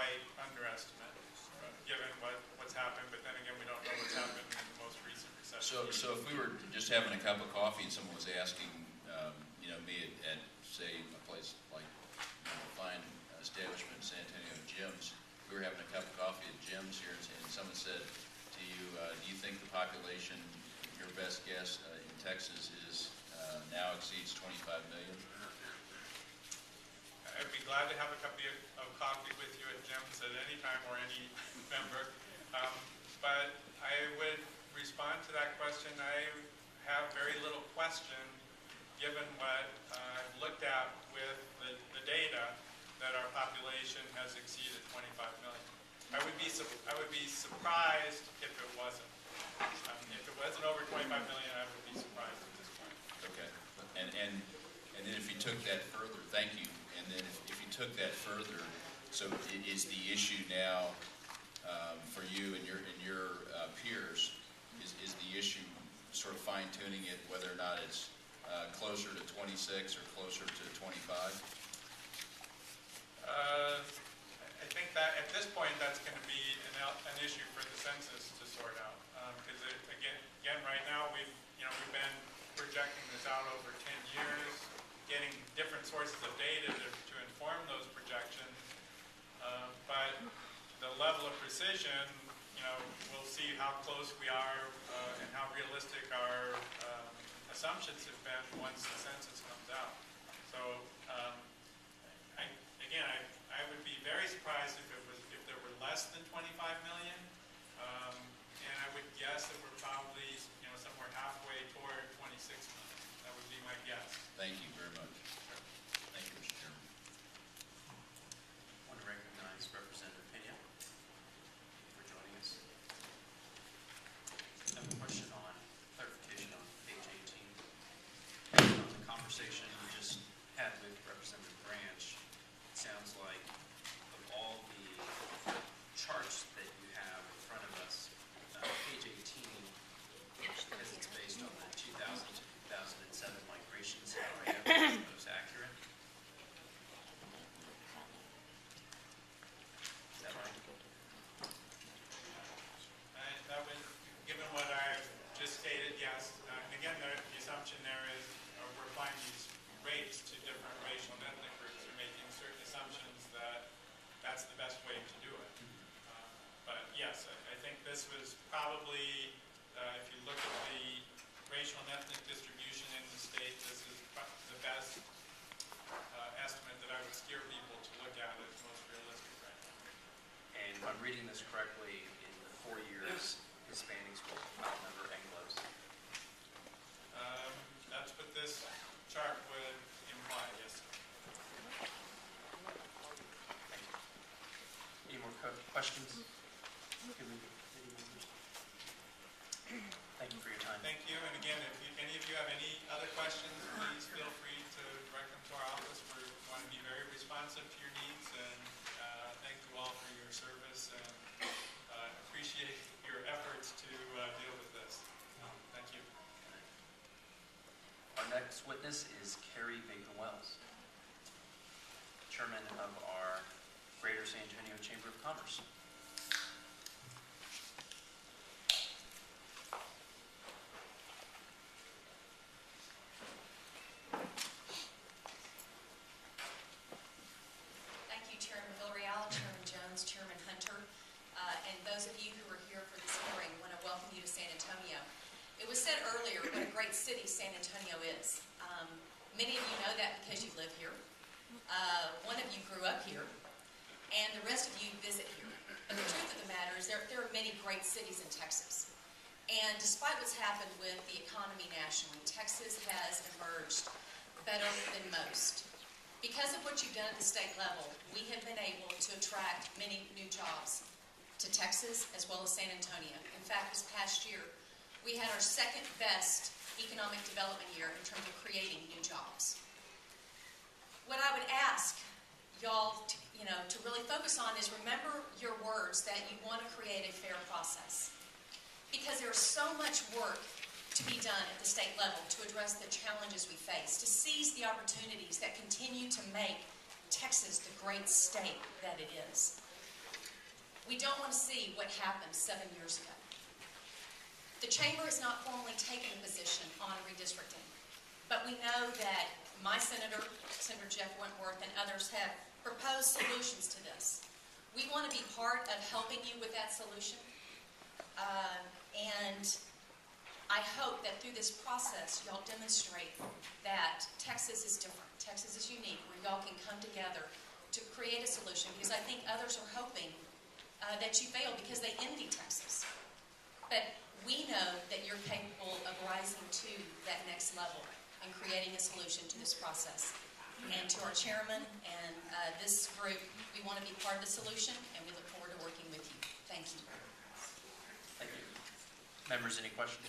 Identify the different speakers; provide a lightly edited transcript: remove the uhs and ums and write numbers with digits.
Speaker 1: slight underestimate, given what's happened, but then again, we don't know what's happened in the most recent recession.
Speaker 2: So if we were just having a cup of coffee and someone was asking, me at say, a place like a fine establishment, San Antonio Jim's, we were having a cup of coffee at Jim's here, and someone said to you, do you think the population, your best guess in Texas, is now exceeds 25 million?
Speaker 1: I'd be glad to have a cup of coffee with you at Jim's at any time or any member. But I would respond to that question. I have very little question, given what I've looked at with the data, that our population has exceeded 25 million. I would be surprised if it wasn't. If it wasn't over 25 million, I would be surprised at this point.
Speaker 2: Okay. And then if you took that further, thank you. And then if you took that further, so is the issue now for you and your peers, is the issue sort of fine tuning it, whether or not it's closer to 26 or closer to 25?
Speaker 1: I think that at this point that's going to be an issue for the census to sort out, because again right now we've been projecting this out over 10 years, getting different sources of data to inform those projections, but the level of precision, we'll see how close we are and how realistic our assumptions have been once the census comes out. So I would be very surprised if there were less than 25 million, and I would guess that we're probably somewhere halfway toward 26 million. That would be my guess.
Speaker 2: Thank you very much. Thank you, Mr. Chairman.
Speaker 3: I want to recognize Representative Pena for joining us. I have a question on clarification on page 18. On the conversation we just had with Representative Branch, it sounds like of all the charts that you have in front of us, page 18, because it's based on the 2000 to 2007 migration scenario, is most accurate. Is that right?
Speaker 1: That would, given what I've just stated, yes. And again, the assumption there is we're applying these rates to different racial and ethnic groups. We're making certain assumptions that that's the best way to do it. But yes, I think this was probably, if you look at the racial and ethnic distribution in the state, this is the best estimate that I would steer people to look at as most realistic right now.
Speaker 3: And if I'm reading this correctly, in the 4 years, Hispanics will outnumber Anglos.
Speaker 1: That's what this chart would imply, yes.
Speaker 3: Thank you. Any more questions? Thank you for your time.
Speaker 1: Thank you. And again, if any of you have any other questions, please feel free to direct them to our office. We want to be very responsive to your needs, and thank you all for your service, and appreciate your efforts to deal with this. Thank you.
Speaker 3: Our next witness is Carrie Bacon-Wells, Chairman of our Greater San Antonio Chamber of Commerce.
Speaker 4: Chairman Hunter, and those of you who are here for this hearing, want to welcome you to San Antonio. It was said earlier what a great city San Antonio is. Many of you know that because you live here. One of you grew up here, and the rest of you visit here. But the truth of the matter is there are many great cities in Texas. And despite what's happened with the economy nationally, Texas has emerged better than most. Because of what you've done at the state level, we have been able to attract many new jobs to Texas as well as San Antonio. In fact, this past year, we had our second best economic development year in terms of creating new jobs. What I would ask y'all to really focus on is remember your words that you want to create a fair process. Because there's so much work to be done at the state level to address the challenges we face, to seize the opportunities that continue to make Texas the great state that it is. We don't want to see what happened 7 years ago. The chamber has not formally taken a position on redistricting, but we know that my senator, Senator Jeff Wentworth, and others have proposed solutions to this. We want to be part of helping you with that solution, and I hope that through this process, y'all demonstrate that Texas is different. Texas is unique, where y'all can come together to create a solution, because I think others are hoping that you fail because they envy Texas. But we know that you're capable of rising to that next level and creating a solution to this process. And to our chairman and this group, we want to be part of the solution, and we look forward to working with you. Thank you.
Speaker 3: Thank you. Members, any questions?